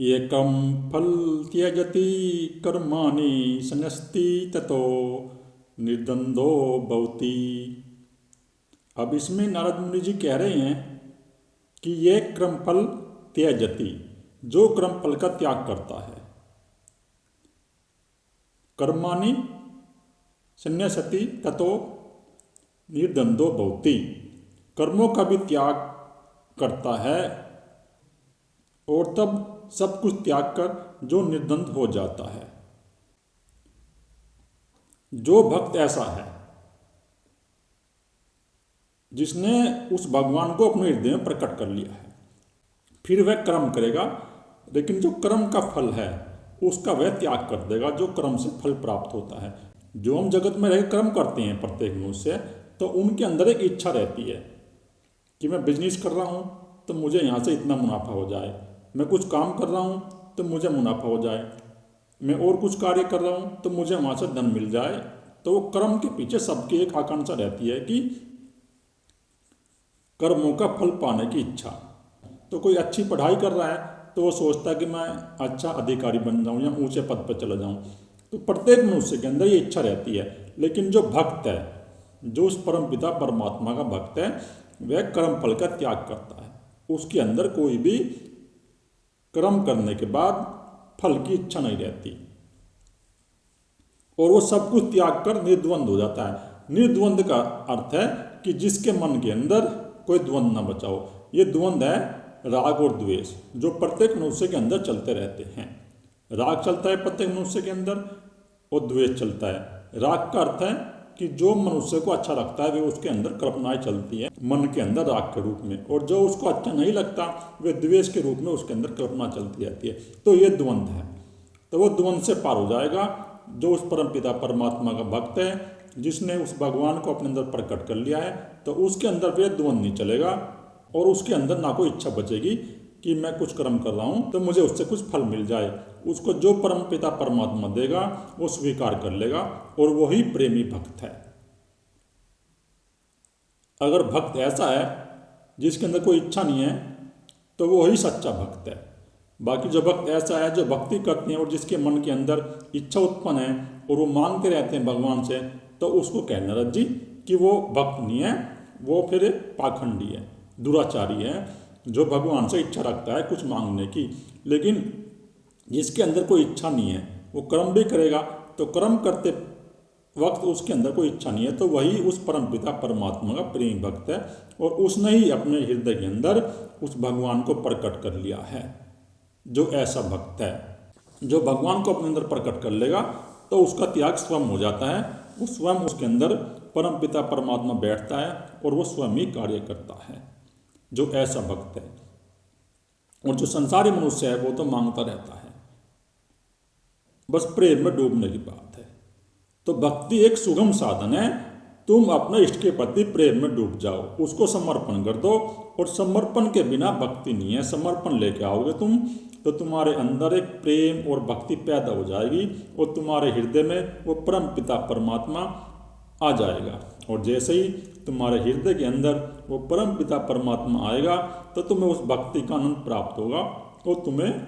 एकं फल त्यजति कर्माणि सन्यस्ति ततो निर्द्वंदो भवति। अब इसमें नारद मुनि जी कह रहे हैं कि ये क्रमफल त्यजति, जो क्रमफल का त्याग करता है, कर्माणि सन्यसति ततो निर्द्वंदो भवति, कर्मों का भी त्याग करता है और तब सब कुछ त्याग कर जो निर्द्वंद हो जाता है। जो भक्त ऐसा है जिसने उस भगवान को अपने हृदय में प्रकट कर लिया है, फिर वह कर्म करेगा, लेकिन जो कर्म का फल है उसका वह त्याग कर देगा, जो कर्म से फल प्राप्त होता है। जो हम जगत में रह कर्म करते हैं प्रत्येक मनुष्य, तो उनके अंदर एक इच्छा रहती है कि मैं बिजनेस कर रहा हूँ तो मुझे यहाँ से इतना मुनाफा हो जाए, मैं कुछ काम कर रहा हूँ तो मुझे मुनाफा हो जाए, मैं और कुछ कार्य कर रहा हूँ तो मुझे वहाँ से धन मिल जाए। तो वो कर्म के पीछे सबकी एक आकांक्षा रहती है कि कर्मों का फल पाने की इच्छा। तो कोई अच्छी पढ़ाई कर रहा है तो वो सोचता है कि मैं अच्छा अधिकारी बन जाऊँ या ऊंचे पद पर चला जाऊँ। तो प्रत्येक मनुष्य के अंदर ये इच्छा रहती है। लेकिन जो भक्त है, जो उस परम पिता परमात्मा का भक्त है, वह कर्म फल का त्याग करता है। उसके अंदर कोई भी कर्म करने के बाद फल की इच्छा नहीं रहती और वो सब कुछ त्याग कर निर्द्वंद हो जाता है। निर्द्वंद का अर्थ है कि जिसके मन के अंदर कोई द्वंद न बचा हो। ये द्वंद है राग और द्वेष, जो प्रत्येक मनुष्य के अंदर चलते रहते हैं। राग चलता है प्रत्येक मनुष्य के अंदर और द्वेष चलता है। राग का अर्थ है कि जो मनुष्य को अच्छा लगता है वे उसके अंदर कल्पनाएं चलती है मन के अंदर राग के रूप में, और जो उसको अच्छा नहीं लगता वे द्वेष के रूप में उसके अंदर कल्पना चलती रहती है। तो ये द्वंद है। तो वो द्वंद से पार हो जाएगा जो उस परम पिता परमात्मा का भक्त है, जिसने उस भगवान को अपने अंदर प्रकट कर लिया है। तो उसके अंदर वे द्वंद नहीं चलेगा और उसके अंदर ना कोई इच्छा बचेगी कि मैं कुछ कर्म कर रहा हूँ तो मुझे उससे कुछ फल मिल जाए। उसको जो परम पिता परमात्मा देगा वो स्वीकार कर लेगा और वही प्रेमी भक्त है। अगर भक्त ऐसा है जिसके अंदर कोई इच्छा नहीं है तो वो ही सच्चा भक्त है। बाकी जो भक्त ऐसा है जो भक्ति करते हैं और जिसके मन के अंदर इच्छा उत्पन्न है और वो मांगते रहते हैं भगवान से, तो उसको कह नारद जी कि वो भक्त नहीं है, वो फिर पाखंडी है, दुराचारी है, जो भगवान से इच्छा रखता है कुछ मांगने की। लेकिन जिसके अंदर कोई इच्छा नहीं है वो कर्म भी करेगा, तो कर्म करते वक्त उसके अंदर कोई इच्छा नहीं है, तो वही उस परम पिता परमात्मा का प्रेमी भक्त है और उसने ही अपने हृदय के अंदर उस भगवान को प्रकट कर लिया है। जो ऐसा भक्त है, जो भगवान को अपने अंदर प्रकट कर लेगा तो उसका त्याग स्वयं हो जाता है। वो स्वयं उसके अंदर परम पिता परमात्मा बैठता है और वो स्वयं ही कार्य करता है, जो ऐसा भक्त है। और जो संसारी मनुष्य है वो तो मांगता रहता है, बस प्रेम में डूबने की बात है। तो भक्ति एक सुगम साधन है। तुम अपने इष्ट के प्रति प्रेम में डूब जाओ, उसको समर्पण कर दो। और समर्पण के बिना भक्ति नहीं है। समर्पण लेके आओगे तुम तो तुम्हारे अंदर एक प्रेम और भक्ति पैदा हो जाएगी और तुम्हारे हृदय में वो परम पिता परमात्मा आ जाएगा। और जैसे ही तुम्हारे हृदय के अंदर वो परम पिता परमात्मा आएगा तो तुम्हें उस भक्ति का आनंद प्राप्त होगा और तुम्हें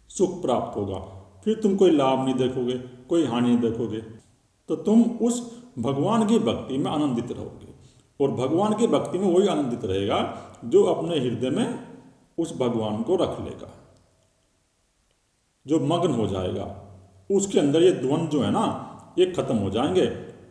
सुख प्राप्त होगा। फिर तुम कोई लाभ नहीं देखोगे, कोई हानि नहीं देखोगे, तो तुम उस भगवान की भक्ति में आनंदित रहोगे। और भगवान की भक्ति में वही आनंदित रहेगा जो अपने हृदय में उस भगवान को रख लेगा, जो मग्न हो जाएगा। उसके अंदर ये द्वंद्व जो है ना, ये खत्म हो जाएंगे।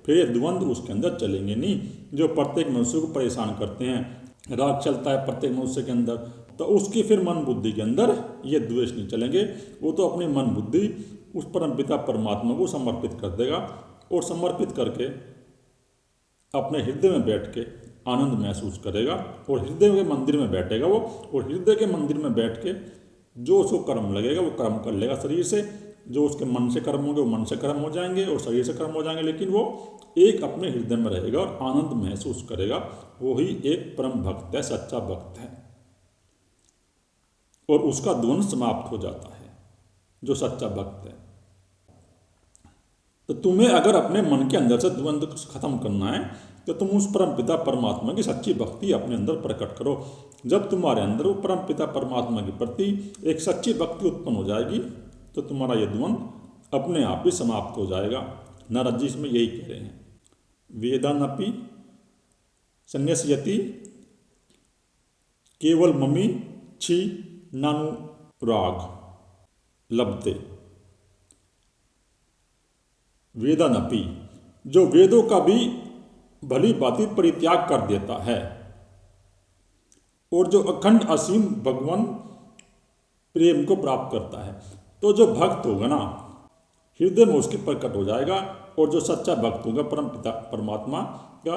फिर ये द्वंद्व उसके अंदर चलेंगे नहीं, जो प्रत्येक मनुष्य को परेशान करते हैं। राग चलता है प्रत्येक मनुष्य के अंदर, तो उसकी फिर मन बुद्धि के अंदर ये द्वेष नहीं चलेंगे। वो तो अपनी मन बुद्धि उस परम पिता परमात्मा को समर्पित कर देगा और समर्पित करके अपने हृदय में बैठ के आनंद महसूस करेगा और हृदय के मंदिर में बैठेगा वो। और हृदय के मंदिर में बैठ के जो उसको कर्म लगेगा वो कर्म कर लेगा शरीर से। जो उसके मन से कर्म होंगे वो मन से कर्म हो जाएंगे और शरीर से कर्म हो जाएंगे, लेकिन वो एक अपने हृदय में रहेगा और आनंद महसूस करेगा। वो ही एक परम भक्त है, सच्चा भक्त है। और उसका द्वंद्व समाप्त हो जाता है, जो सच्चा भक्त है। तो तुम्हें अगर अपने मन के अंदर से द्वंद्व खत्म करना है तो तुम उस परमपिता परमात्मा की सच्ची भक्ति अपने अंदर प्रकट करो। जब तुम्हारे अंदर वो परमपिता परमात्मा के प्रति एक सच्ची भक्ति उत्पन्न हो जाएगी तो तुम्हारा ये द्वंद अपने आप ही समाप्त हो जाएगा। नारद जी इसमें यही कह रहे हैं, वेदानपि संन्यस्यति केवल ममी छी नानुराग लभते। वेदानपि, जो वेदों का भी भली भांति परित्याग कर देता है और जो अखंड असीम भगवान प्रेम को प्राप्त करता है, तो जो भक्त होगा ना हृदय में उसके प्रकट हो जाएगा। और जो सच्चा भक्त होगा परम पिता परमात्मा का,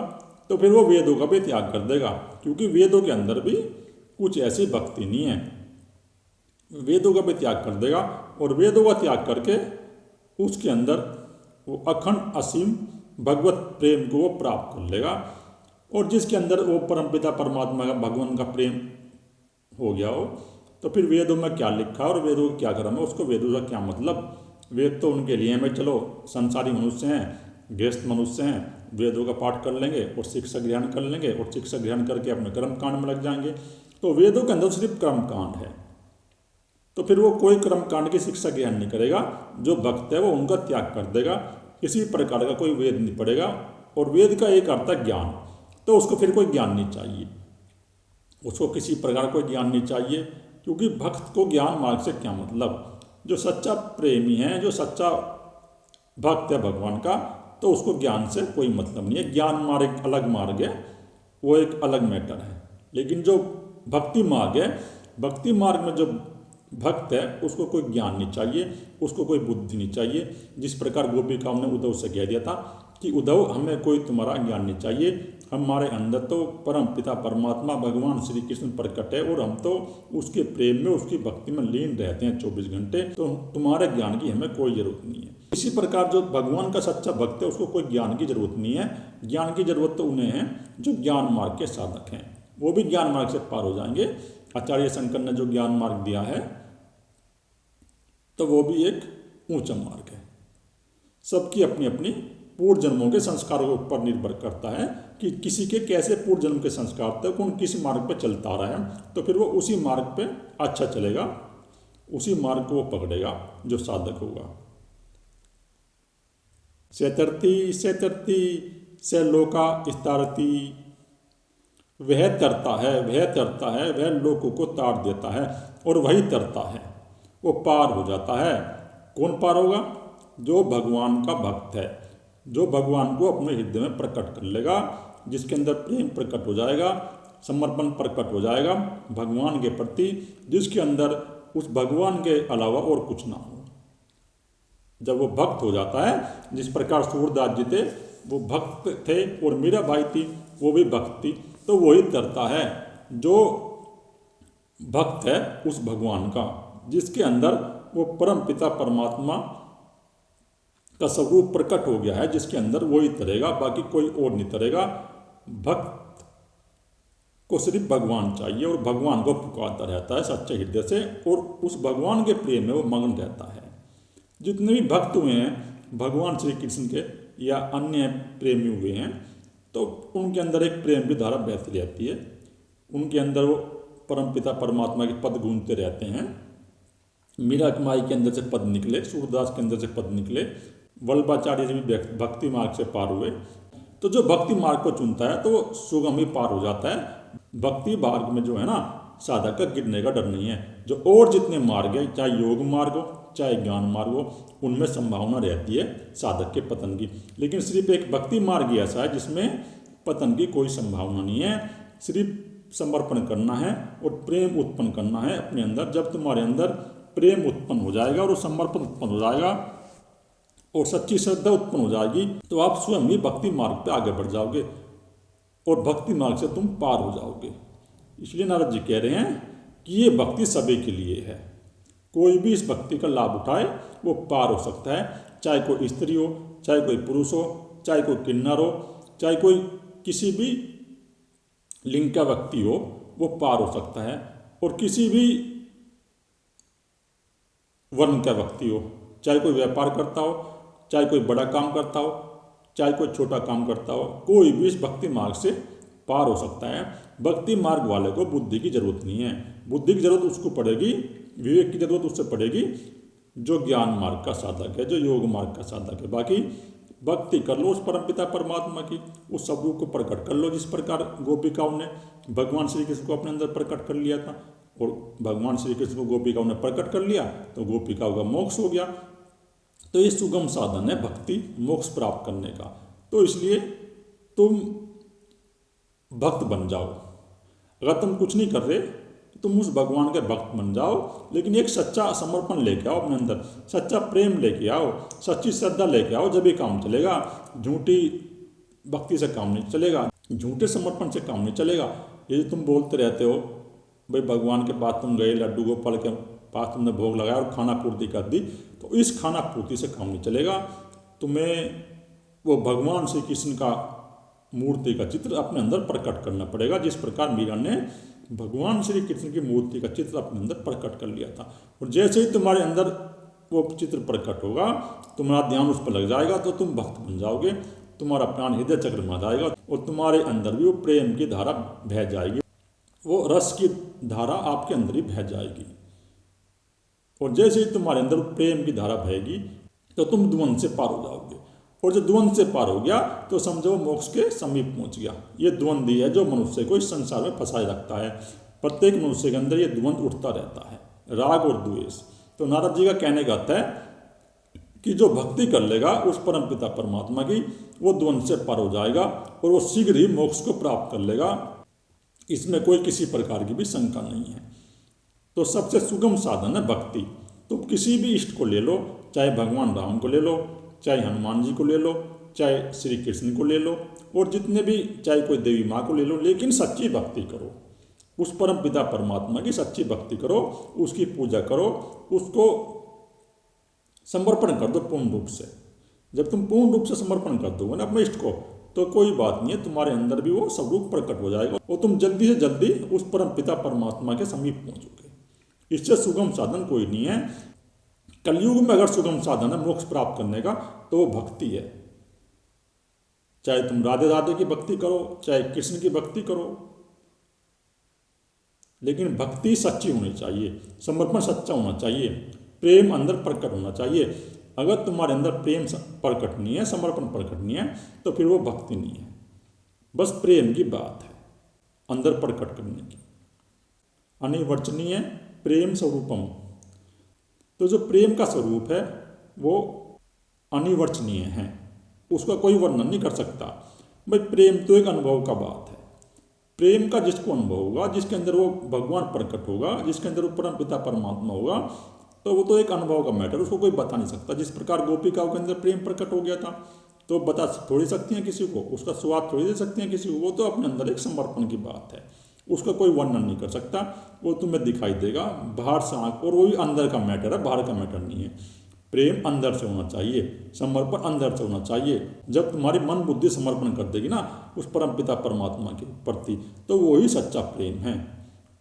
तो फिर वो वेदों का भी त्याग कर देगा, क्योंकि वेदों के अंदर भी कुछ ऐसी भक्ति नहीं है। वेदों का भी त्याग कर देगा और वेदों का त्याग करके उसके अंदर वो अखंड असीम भगवत प्रेम को वो प्राप्त कर लेगा। और जिसके अंदर वो परमपिता परमात्मा का भगवान का प्रेम हो गया हो, तो फिर वेदों में क्या लिखा है और वेदों का क्या क्रम है, उसको वेदों का क्या मतलब। वेद तो उनके लिए मैं चलो संसारी मनुष्य हैं, गृहस्थ मनुष्य हैं, वेदों का पाठ कर लेंगे और शिक्षा ग्रहण कर लेंगे और शिक्षा ग्रहण करके अपने कर्म कांड में लग जाएंगे। तो वेदों के अंदर सिर्फ कर्म कांड है, तो फिर वो कोई कर्म कांड की शिक्षा ग्रहण नहीं करेगा। जो भक्त है वो उनका त्याग कर देगा, किसी प्रकार का कोई वेद नहीं पढ़ेगा। और वेद का एक अर्थ है ज्ञान, तो उसको फिर कोई ज्ञान नहीं चाहिए, उसको किसी प्रकार कोई ज्ञान नहीं चाहिए, क्योंकि भक्त को ज्ञान मार्ग से क्या मतलब। जो सच्चा प्रेमी है, जो सच्चा भक्त है भगवान का, तो उसको ज्ञान से कोई मतलब नहीं है। ज्ञान मार्ग एक अलग मार्ग है, वो एक अलग मैटर है। लेकिन जो भक्ति मार्ग है, भक्ति मार्ग में जो भक्त है उसको कोई ज्ञान नहीं चाहिए, उसको कोई बुद्धि नहीं चाहिए। जिस प्रकार गोपिकाओं ने उद्धव से कह दिया था कि उद्धव हमें कोई तुम्हारा ज्ञान नहीं चाहिए, हमारे अंदर तो परम पिता परमात्मा भगवान श्री कृष्ण प्रकट है और हम तो उसके प्रेम में उसकी भक्ति में लीन रहते हैं 24 घंटे, तो तुम्हारे ज्ञान की हमें कोई जरूरत नहीं है। इसी प्रकार जो भगवान का सच्चा भक्त है उसको कोई ज्ञान की जरूरत नहीं है। ज्ञान की जरूरत तो उन्हें है जो ज्ञान मार्ग के साधक हैं, वो भी ज्ञान मार्ग से पार हो जाएंगे। आचार्य शंकर ने जो ज्ञान मार्ग दिया है तो वो भी एक ऊंचा मार्ग है। सबकी अपनी अपनी पूर्व जन्मों के संस्कारों के ऊपर निर्भर करता है कि किसी के कैसे पूर्व जन्म के संस्कार थे, कौन किस मार्ग पर चलता आ रहा है, तो फिर वो उसी मार्ग पे अच्छा चलेगा, उसी मार्ग को वो पकड़ेगा जो साधक होगा। सेतरती सेतरती से लोका स्तारती, वह तरता है, वह तरता है, वह लोगों को तार देता है और वही तरता है, वो पार हो जाता है। कौन पार होगा? जो भगवान का भक्त है, जो भगवान को अपने हृदय में प्रकट कर लेगा, जिसके अंदर प्रेम प्रकट हो जाएगा, समर्पण प्रकट हो जाएगा भगवान के प्रति, जिसके अंदर उस भगवान के अलावा और कुछ ना हो। जब वो भक्त हो जाता है, जिस प्रकार सूरदास जी थे वो भक्त थे और मीरा बाई थी वो भी भक्त थी, तो वही तरता है जो भक्त है उस भगवान का, जिसके अंदर वो परम पिता परमात्मा का स्वरूप प्रकट हो गया है, जिसके अंदर वही तरेगा, बाकी कोई और नहीं तरेगा। भक्त को सिर्फ भगवान चाहिए और भगवान को पुकारता रहता है सच्चे हृदय से और उस भगवान के प्रेम में वो मग्न रहता है। जितने भी भक्त हुए हैं भगवान श्री कृष्ण के या अन्य प्रेमी हुए हैं, तो उनके अंदर एक प्रेम की धारा बहती रहती है, उनके अंदर वो परमपिता परमात्मा के पद गूंजते रहते हैं। मीरा माई के अंदर से पद निकले, सूरदास के अंदर से पद निकले, वल्लभाचार्य जी भी भक्ति मार्ग से पार हुए। तो जो भक्ति मार्ग को चुनता है तो वो सुगम ही पार हो जाता है। भक्ति मार्ग में जो है ना, साधक का गिरने का डर नहीं है। जो और जितने मार्ग है, चाहे योग मार्ग हो चाहे ज्ञान मार्ग हो, उनमें संभावना रहती है साधक के पतन की। लेकिन सिर्फ एक भक्ति मार्ग ही ऐसा है जिसमें पतन की कोई संभावना नहीं है। सिर्फ समर्पण करना है और प्रेम उत्पन्न करना है अपने अंदर। जब तुम्हारे अंदर प्रेम उत्पन्न हो जाएगा और समर्पण उत्पन्न हो जाएगा और सच्ची श्रद्धा उत्पन्न हो जाएगी, तो आप स्वयं ही भक्ति मार्ग पे आगे बढ़ जाओगे और भक्ति मार्ग से तुम पार हो जाओगे। इसलिए नारद जी कह रहे हैं कि ये भक्ति सभी के लिए है, कोई भी इस भक्ति का लाभ उठाए वो पार हो सकता है। चाहे कोई स्त्री हो, चाहे कोई पुरुष हो, चाहे कोई किन्नर हो, चाहे कोई किसी भी लिंग का व्यक्ति हो, वो पार हो सकता है। और किसी भी वर्ण का व्यक्ति हो, चाहे कोई व्यापार करता हो, चाहे कोई बड़ा काम करता हो, चाहे कोई छोटा काम करता हो, कोई भी इस भक्ति मार्ग से पार हो सकता है। भक्ति मार्ग वाले को बुद्धि की जरूरत नहीं है। बुद्धि की जरूरत उसको पड़ेगी, विवेक की जरूरत उससे पड़ेगी जो ज्ञान मार्ग का साधक है, जो योग मार्ग का साधक है। बाकी भक्ति कर लो उस परमपिता परमात्मा की, उस स्वरूप को प्रकट कर लो जिस प्रकार गोपिकाओं ने भगवान श्री कृष्ण को अपने अंदर प्रकट कर लिया था। और भगवान श्री कृष्ण को गोपिकाओं ने प्रकट कर लिया तो गोपिकाओं का मोक्ष हो गया। तो ये सुगम साधन है भक्ति मोक्ष प्राप्त करने का। तो इसलिए तुम भक्त बन जाओ। अगर तुम कुछ नहीं कर रहे तो तुम उस भगवान के भक्त बन जाओ, लेकिन एक सच्चा समर्पण लेके आओ अपने अंदर, सच्चा प्रेम लेके आओ, सच्ची श्रद्धा लेके आओ, जब भी काम चलेगा। झूठी भक्ति से काम नहीं चलेगा, झूठे समर्पण से काम नहीं चलेगा। ये जो तुम बोलते रहते हो भाई भगवान के पास तुम गए, लड्डू गोपाल के पास तुमने भोग लगाया और खाना पूर्ति कर दी, तो इस खाना पूर्ति से काम नहीं चलेगा। तुम्हें वो भगवान श्री कृष्ण का मूर्ति का चित्र अपने अंदर प्रकट करना पड़ेगा, जिस प्रकार मीरा ने भगवान श्री कृष्ण की मूर्ति का चित्र अपने अंदर प्रकट कर लिया था। और जैसे ही तुम्हारे अंदर वो चित्र प्रकट होगा, तुम्हारा ध्यान उस पर लग जाएगा, तो तुम भक्त बन जाओगे, तुम्हारा प्राण हृदय चक्र में आ जाएगा और तुम्हारे अंदर भी वो प्रेम की धारा बह जाएगी, वो रस की धारा आपके अंदर ही बह जाएगी। और जैसे ही तुम्हारे अंदर प्रेम की धारा बहेगी तो तुम द्वंद से पार हो जाओगे। और जो द्वंद से पार हो गया तो समझो मोक्ष के समीप पहुंच गया। ये द्वंद ही है जो मनुष्य को इस संसार में फंसाए रखता है। प्रत्येक मनुष्य के अंदर ये द्वंद उठता रहता है, राग और द्वेष। तो नारद जी का कहने का अर्थ है कि जो भक्ति कर लेगा उस परम पिता परमात्मा की, वो द्वंद से पार हो जाएगा और वो शीघ्र ही मोक्ष को प्राप्त कर लेगा। इसमें कोई किसी प्रकार की भी शंका नहीं है। तो सबसे सुगम साधन है भक्ति। तो किसी भी इष्ट को ले लो, चाहे भगवान राम को ले लो, चाहे हनुमान जी को ले लो, चाहे श्री कृष्ण को ले लो, और जितने भी, चाहे कोई देवी माँ को ले लो, लेकिन सच्ची भक्ति करो, उस परम पिता परमात्मा की सच्ची भक्ति करो, उसकी पूजा करो, उसको समर्पण कर दो पूर्ण रूप से। जब तुम पूर्ण रूप से समर्पण कर दोगे ना अपने इष्ट को, तो कोई बात नहीं है, तुम्हारे अंदर भी वो स्वरूप प्रकट हो जाएगा और तुम जल्दी से जल्दी उस परम पिता परमात्मा के समीप पहुंचोगे। इससे सुगम साधन कोई नहीं है। कलयुग में अगर सुगम साधन है मोक्ष प्राप्त करने का तो वो भक्ति है। चाहे तुम राधे राधे की भक्ति करो, चाहे कृष्ण की भक्ति करो, लेकिन भक्ति सच्ची होनी चाहिए, समर्पण सच्चा होना चाहिए, प्रेम अंदर प्रकट होना चाहिए। अगर तुम्हारे अंदर प्रेम प्रकट नहीं है, समर्पण प्रकट नहीं है, तो फिर वो भक्ति नहीं है, बस प्रेम की बात है अंदर प्रकट करने की। अनिर्वचनीय प्रेम स्वरूपम। तो जो प्रेम का स्वरूप है वो अनिर्वचनीय है, उसका कोई वर्णन नहीं कर सकता। भाई प्रेम तो एक अनुभव का बात है। प्रेम का जिसको अनुभव होगा, जिसके अंदर वो भगवान प्रकट होगा, जिसके अंदर वो परम पिता परमात्मा होगा, तो वो तो एक अनुभव का मैटर, उसको कोई बता नहीं सकता। जिस प्रकार गोपिकाओं के अंदर प्रेम प्रकट हो गया था, तो बता थोड़ी सकती हैं किसी को, उसका स्वाद थोड़ी दे सकती हैं किसी को, वो तो अपने अंदर एक समर्पण की बात है, उसका कोई वर्णन नहीं कर सकता। वो तुम्हें दिखाई देगा बाहर से आँख, और वही अंदर का मैटर है, बाहर का मैटर नहीं है। प्रेम अंदर से होना चाहिए, समर्पण अंदर से होना चाहिए। जब तुम्हारी मन बुद्धि समर्पण कर देगी ना उस परम पिता परमात्मा के प्रति, तो वो ही सच्चा प्रेम है।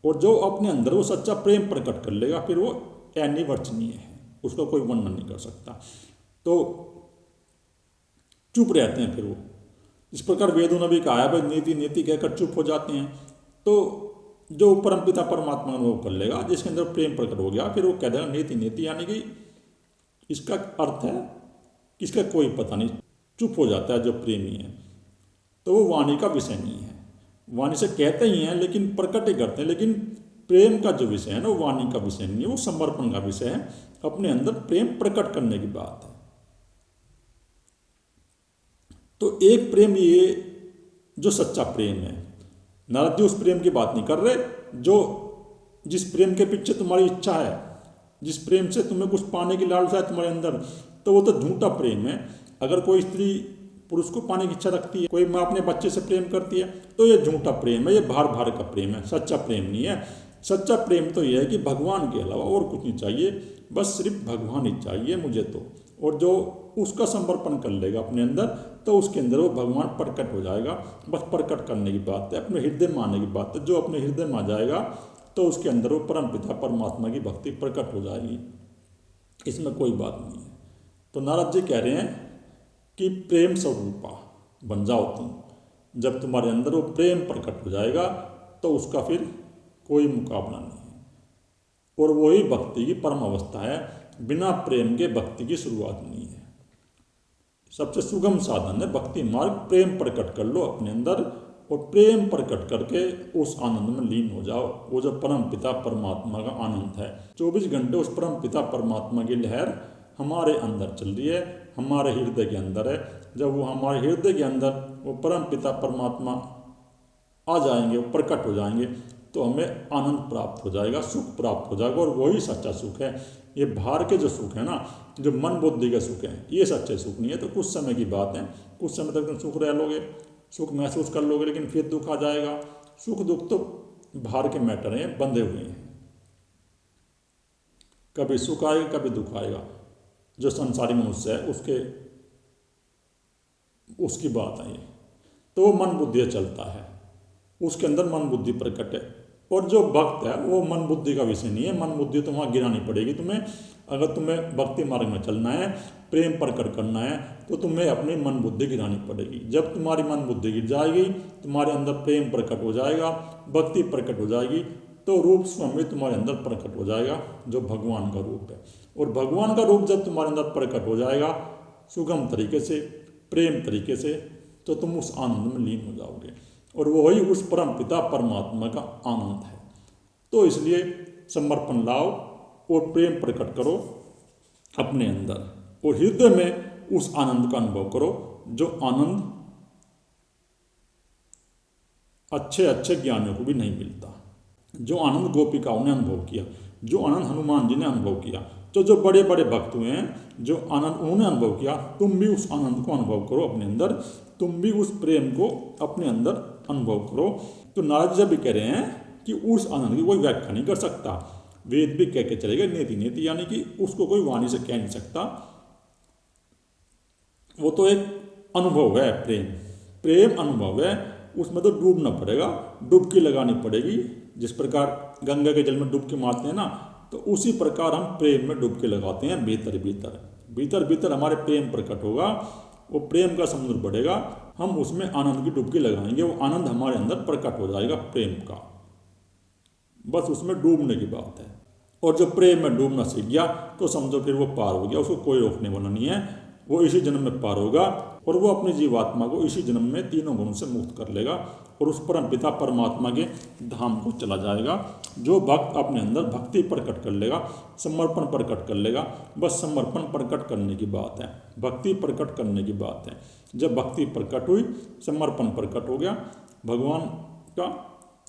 और जो अपने अंदर वो सच्चा प्रेम प्रकट कर लेगा, फिर वो अनिर्वचनीय है, उसका कोई वर्णन नहीं कर सकता। तो चुप रहते हैं फिर वो, इस प्रकार वेदों ने भी कहा है भाई नीति नीति कहकर चुप हो जाते हैं। तो जो परम पिता परमात्मा अनुभव कर लेगा, जिसके अंदर प्रेम प्रकट हो गया, फिर वो कह देगा नीति नीति, यानी कि इसका अर्थ है कि इसका कोई पता नहीं, चुप हो जाता है जो प्रेमी है। तो वो वाणी का विषय नहीं है, वाणी से कहते ही हैं लेकिन प्रकट ही करते हैं, लेकिन प्रेम का जो विषय है ना वो वाणी का विषय नहीं है, वो समर्पण का विषय है, अपने अंदर प्रेम प्रकट करने की बात है। तो एक प्रेम ये जो सच्चा प्रेम है, नारद जी उस प्रेम की बात नहीं कर रहे जो जिस प्रेम के पीछे तुम्हारी इच्छा है, जिस प्रेम से तुम्हें कुछ पाने की लालसा है तुम्हारे अंदर, तो वो तो झूठा प्रेम है। अगर कोई स्त्री पुरुष को पाने की इच्छा रखती है, कोई माँ अपने बच्चे से प्रेम करती है, तो ये झूठा प्रेम है, ये बाहर बाहर का प्रेम है, सच्चा प्रेम नहीं है। सच्चा प्रेम तो ये है कि भगवान के अलावा और कुछ नहीं चाहिए, बस सिर्फ भगवान ही चाहिए मुझे तो। और जो उसका समर्पण कर लेगा अपने अंदर, तो उसके अंदर वो भगवान प्रकट हो जाएगा। बस प्रकट करने की बात है, अपने हृदय में आने की बात है। जो अपने हृदय में आ जाएगा तो उसके अंदर वो परम पिता परमात्मा की भक्ति प्रकट हो जाएगी, इसमें कोई बात नहीं है। तो नारद जी कह रहे हैं कि प्रेम स्वरूपा बन जाओ तुम। जब तुम्हारे अंदर वो प्रेम प्रकट हो जाएगा तो उसका फिर कोई मुकाबला नहीं है। और वही भक्ति की परम अवस्था है। बिना प्रेम के भक्ति की शुरुआत नहीं है। सबसे सुगम साधन है भक्ति मार्ग। प्रेम प्रकट कर लो अपने अंदर और प्रेम प्रकट करके उस आनंद में लीन हो जाओ। वो जो परम पिता परमात्मा का आनंद है, 24 घंटे उस परम पिता परमात्मा की लहर हमारे अंदर चल रही है, हमारे हृदय के अंदर है। जब वो हमारे हृदय के अंदर वो परम पिता परमात्मा आ जाएंगे, वो प्रकट हो जाएंगे, तो हमें आनंद प्राप्त हो जाएगा, सुख प्राप्त हो जाएगा। और वही सच्चा सुख है। ये बाहर के जो सुख है ना, जो मन बुद्धि के सुख हैं, ये सच्चे सुख नहीं है। तो कुछ समय की बात है, कुछ समय तक तुम सुख रह लोगे, सुख महसूस कर लोगे, लेकिन फिर दुख आ जाएगा। सुख दुख तो बाहर के मैटर हैं, बंधे हुए हैं। कभी सुख आएगा कभी दुख आएगा। जो संसारी मनुष्य है उसकी बात है ये। तो वो मन बुद्धि चलता है, उसके अंदर मन बुद्धि प्रकट है। और जो भक्त है वो मन बुद्धि का विषय नहीं है। मन बुद्धि तो वहाँ गिरानी पड़ेगी तुम्हें। अगर तुम्हें भक्ति मार्ग में चलना है, प्रेम प्रकट करना है, तो तुम्हें अपनी मन बुद्धि गिरानी पड़ेगी। जब तुम्हारी मन बुद्धि गिर जाएगी, तुम्हारे अंदर प्रेम प्रकट हो जाएगा, भक्ति प्रकट हो जाएगी, तो रूप स्वयं तुम्हारे अंदर प्रकट हो जाएगा, जो भगवान का रूप है। और भगवान का रूप जब तुम्हारे अंदर प्रकट हो जाएगा सुगम तरीके से, प्रेम तरीके से, तो तुम उस आनंद में लीन हो जाओगे। और वही उस परम पिता परमात्मा का आनंद है। तो इसलिए समर्पण लाओ और प्रेम प्रकट करो अपने अंदर, और हृदय में उस आनंद का अनुभव करो, जो आनंद अच्छे अच्छे ज्ञानियों को भी नहीं मिलता। जो आनंद गोपिकाओं ने अनुभव किया, जो आनंद हनुमान जी ने अनुभव किया, तो जो बड़े बड़े भक्त हुए हैं, जो आनंद उन्होंने अनुभव किया, तुम भी उस आनंद को अनुभव करो अपने अंदर। तुम भी उस प्रेम को अपने अंदर अनुभव करो। तो नारद जी भी कह रहे हैं कि उस आनंद की कोई व्याख्या नहीं कर सकता। वेद भी कह के चलेगा नेति नेति, यानी कि उसको कोई वाणी से कह नहीं सकता। वो तो एक अनुभव है, प्रेम अनुभव है। उसमें तो डूबना पड़ेगा, डुबकी लगानी पड़ेगी। जिस प्रकार गंगा के जल में डुबकी मारते हैं ना, तो उसी प्रकार हम प्रेम में डुबकी लगाते हैं। भीतर भीतर भीतर भीतर हमारे प्रेम प्रकट होगा, वो प्रेम का समुद्र बढ़ेगा, हम उसमें आनंद की डुबकी लगाएंगे, वो आनंद हमारे अंदर प्रकट हो जाएगा प्रेम का। बस उसमें डूबने की बात है। और जो प्रेम में डूबना सीख गया तो समझो फिर वो पार हो गया, उसको कोई रोकने वाला नहीं है। वो इसी जन्म में पार होगा और वो अपनी जीवात्मा को इसी जन्म में तीनों गुणों से मुक्त कर लेगा और उस परम पिता परमात्मा के धाम को चला जाएगा। जो भक्त अपने अंदर भक्ति प्रकट कर लेगा, समर्पण प्रकट कर लेगा, बस समर्पण प्रकट करने की बात है, भक्ति प्रकट करने की बात है। जब भक्ति प्रकट हुई, समर्पण प्रकट हो गया भगवान का,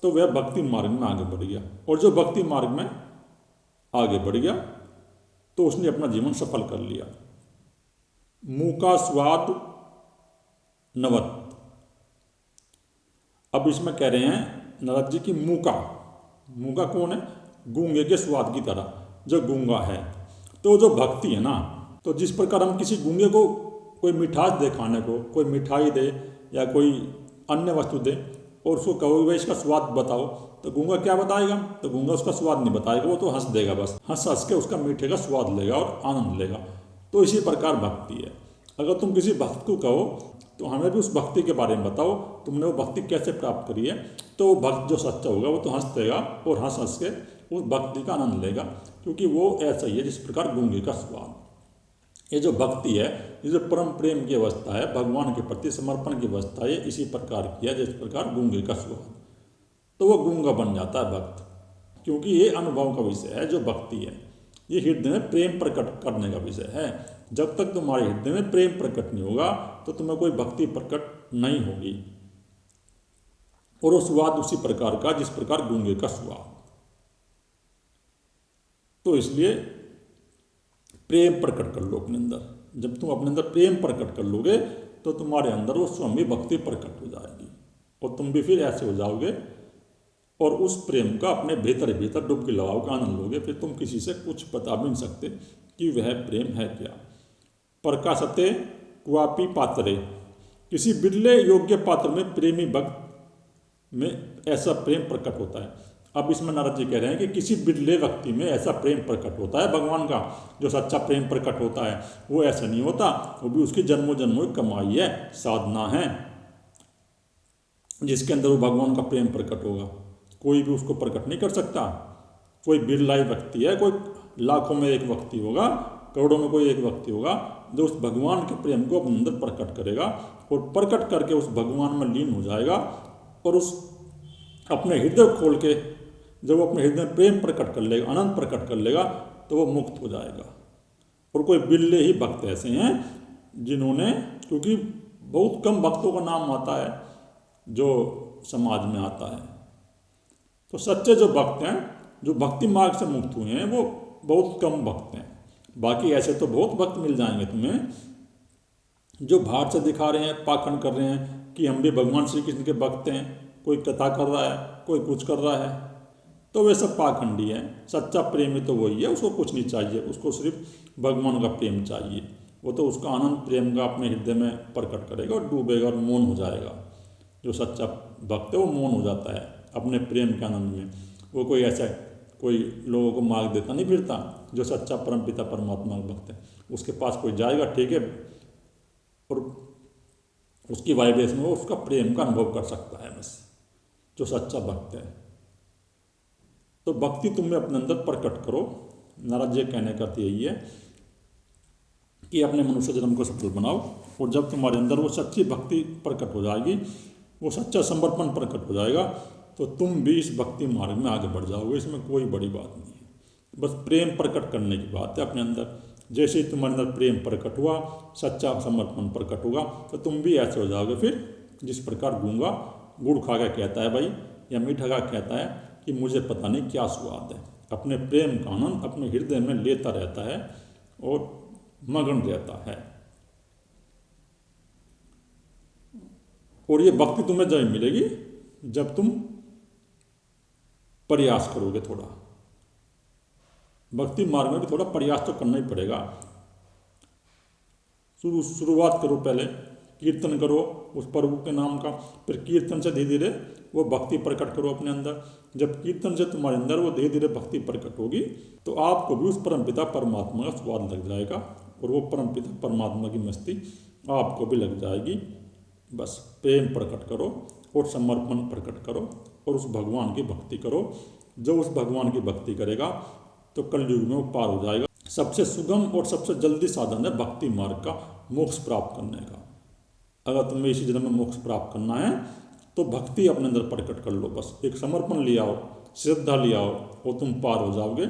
तो वह भक्ति मार्ग में आगे बढ़ गया। और जो भक्ति मार्ग में आगे बढ़ गया तो उसने अपना जीवन सफल कर लिया। मुँह का स्वाद नवत। अब इसमें कह रहे हैं नारद जी की मुँह का कौन है? गूंगे के स्वाद की तरह जो गूंगा है। तो जो भक्ति है ना, तो जिस प्रकार हम किसी गूंगे को कोई मिठास दे खाने को, कोई मिठाई दे या कोई अन्य वस्तु दे और उसको कहो भाई इसका स्वाद बताओ, तो गूंगा क्या बताएगा? तो गूंगा उसका स्वाद नहीं बताएगा, वो तो हंस देगा, बस हंस हंस के उसका मीठे का स्वाद लेगा और आनंद लेगा। तो इसी प्रकार भक्ति है। अगर तुम किसी भक्त को कहो तो हमें भी उस भक्ति के बारे में बताओ, तुमने वो भक्ति कैसे प्राप्त करी है, तो वो भक्त जो सच्चा होगा वो तो हंस देगा और हंस हंस के उस भक्ति का आनंद लेगा, क्योंकि वो ऐसा ही है जिस प्रकार गूंगे का स्वाद। ये जो भक्ति है, ये जो परम प्रेम की अवस्था है, भगवान के प्रति समर्पण की अवस्था है, इसी प्रकार की है जिस प्रकार गूंगे का स्वाद। तो वो गूंगा बन जाता है भक्त, क्योंकि ये अनुभव का विषय है। जो भक्ति है ये हृदय में प्रेम प्रकट करने का विषय है। जब तक तुम्हारे हृदय में प्रेम प्रकट नहीं होगा तो तुम्हें कोई भक्ति प्रकट नहीं होगी। और वो स्वाद उसी प्रकार का जिस प्रकार गूंगे का स्वाद। तो इसलिए प्रेम प्रकट कर लो अपने अंदर। जब तुम अपने अंदर प्रेम प्रकट कर लोगे तो तुम्हारे अंदर वो स्वयं भी भक्ति प्रकट हो जाएगी और तुम भी फिर ऐसे हो जाओगे और उस प्रेम का अपने भीतर भीतर डुबकी लगाओगे, आनंद लोगे। फिर तुम किसी से कुछ बता भी नहीं सकते कि वह प्रेम है क्या। प्रकाशते क्वापी पात्रे, किसी बिरले योग्य पात्र में प्रेमी भक्त में ऐसा प्रेम प्रकट होता है। अब इसमें नारद जी कह रहे हैं कि किसी बिरले व्यक्ति में ऐसा प्रेम प्रकट होता है भगवान का, जो सच्चा प्रेम प्रकट होता है वो ऐसा नहीं होता, वो भी उसकी जन्मों जन्मों की कमाई है, साधना है, जिसके अंदर वो भगवान का प्रेम प्रकट होगा। कोई भी उसको प्रकट नहीं कर सकता। कोई बिरला ही व्यक्ति है, कोई लाखों में एक व्यक्ति होगा, करोड़ों में कोई एक व्यक्ति होगा जो उस भगवान के प्रेम को अपने अंदर प्रकट करेगा और प्रकट करके उस भगवान में लीन हो जाएगा। और उस अपने हृदय खोल के जब वो अपने हृदय में प्रेम प्रकट कर लेगा, आनंद प्रकट कर लेगा, तो वो मुक्त हो जाएगा। और कोई बिरले ही भक्त ऐसे हैं जिन्होंने, क्योंकि बहुत कम भक्तों का नाम आता है जो समाज में आता है, तो सच्चे जो भक्त हैं, जो भक्ति मार्ग से मुक्त हुए हैं, वो बहुत कम भक्त हैं। बाकी ऐसे तो बहुत भक्त मिल जाएंगे तुम्हें जो बाहर से दिखा रहे हैं, पाखंड कर रहे हैं कि हम भी भगवान श्री कृष्ण के भक्त हैं, कोई कथा कर रहा है, कोई कुछ कर रहा है, तो वे सब पाखंडी हैं। सच्चा प्रेमी तो वही है, उसको कुछ नहीं चाहिए, उसको सिर्फ भगवान का प्रेम चाहिए। वो तो उसका आनंद प्रेम का अपने हृदय में प्रकट करेगा और डूबेगा और मौन हो जाएगा। जो सच्चा भक्त है वो मौन हो जाता है अपने प्रेम के आनंद में। वो कोई ऐसा कोई लोगों को मार्ग देता नहीं फिरता। जो सच्चा परमपिता परमात्मा का भक्त है उसके पास कोई जाएगा, ठीक है, और उसकी वाइब्रेशन में वो उसका प्रेम का अनुभव कर सकता है, बस जो सच्चा भक्त है। तो भक्ति तुम्हें अपने अंदर प्रकट करो। नारद जी कहने का अर्थ यही है कि अपने मनुष्य जन्म को सफल बनाओ, और जब तुम्हारे अंदर वो सच्ची भक्ति प्रकट हो जाएगी, वो सच्चा समर्पण प्रकट हो जाएगा, तो तुम भी इस भक्ति मार्ग में आगे बढ़ जाओगे। इसमें कोई बड़ी बात नहीं है, बस प्रेम प्रकट करने की बात है अपने अंदर। जैसे ही तुम्हारे अंदर प्रेम प्रकट हुआ, सच्चा समर्पण प्रकट होगा, तो तुम भी ऐसे हो जाओगे फिर जिस प्रकार गूंगा गुड़ खा के कहता है भाई, या मीठा खा कहता है कि मुझे पता नहीं क्या स्वाद है। अपने प्रेम का आनंद अपने हृदय में लेता रहता है और मगन रहता है। और ये भक्ति तुम्हें जब मिलेगी जब तुम प्रयास करोगे। थोड़ा भक्ति मार्ग में भी थोड़ा प्रयास तो करना ही पड़ेगा। शुरुआत करो, पहले कीर्तन करो उस प्रभु के नाम का, फिर कीर्तन से धीरे धीरे वो भक्ति प्रकट करो अपने अंदर। जब कीर्तन से तुम्हारे अंदर वो धीरे धीरे भक्ति प्रकट होगी, तो आपको भी उस परमपिता परमात्मा का स्वाद लग जाएगा, और वो परमपिता परमात्मा की मस्ती आपको भी लग जाएगी। बस प्रेम प्रकट करो और समर्पण प्रकट करो और उस भगवान की भक्ति करो। जो उस भगवान की भक्ति करेगा तो कलयुग में वो पार हो जाएगा। सबसे सुगम और सबसे जल्दी साधन है भक्ति मार्ग का मोक्ष प्राप्त करने का। अगर तुम्हें इसी जन्म में मोक्ष प्राप्त करना है तो भक्ति अपने अंदर प्रकट कर लो। बस एक समर्पण ले आओ, श्रद्धा ले आओ, और तुम पार हो जाओगे।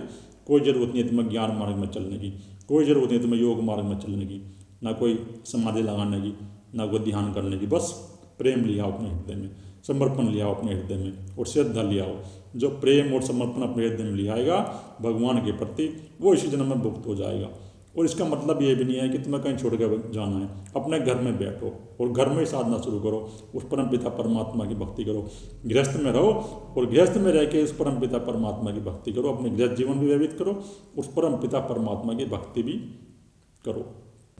कोई ज़रूरत नहीं है तुम्हें ज्ञान मार्ग में चलने की, कोई ज़रूरत नहीं है तुम्हें योग मार्ग में चलने की, ना कोई समाधि लगाने की, ना कोई ध्यान करने की। बस प्रेम ले आओ अपने हृदय में, समर्पण ले आओ अपने हृदय में, और श्रद्धा ले आओ। जो प्रेम और समर्पण अपने हृदय में ले आएगा भगवान के प्रति, वो इसी जन्म में मुक्त हो जाएगा। और इसका मतलब ये भी नहीं है कि तुम्हें कहीं छोड़ कर जाना है। अपने घर में बैठो और घर में ही साधना शुरू करो, उस परम पिता परमात्मा की भक्ति करो। गृहस्थ में रहो और गृहस्थ में रह के उस परम पिता परमात्मा की भक्ति करो। अपने गृहस्थ जीवन भी व्यतीत करो, उस परम पिता परमात्मा की भक्ति भी करो।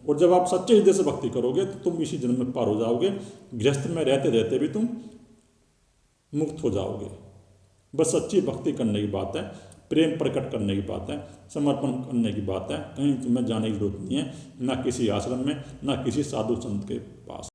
और जब आप सच्चे हृदय से भक्ति करोगे तो तुम इसी जन्म में पार हो जाओगे। गृहस्थ में रहते रहते भी तुम मुक्त हो जाओगे। बस सच्ची भक्ति करने की बात है, प्रेम प्रकट करने की बात है, समर्पण करने की बात है। कहीं तुम्हें जाने की जरूरत नहीं है, ना किसी आश्रम में, ना किसी साधु संत के पास।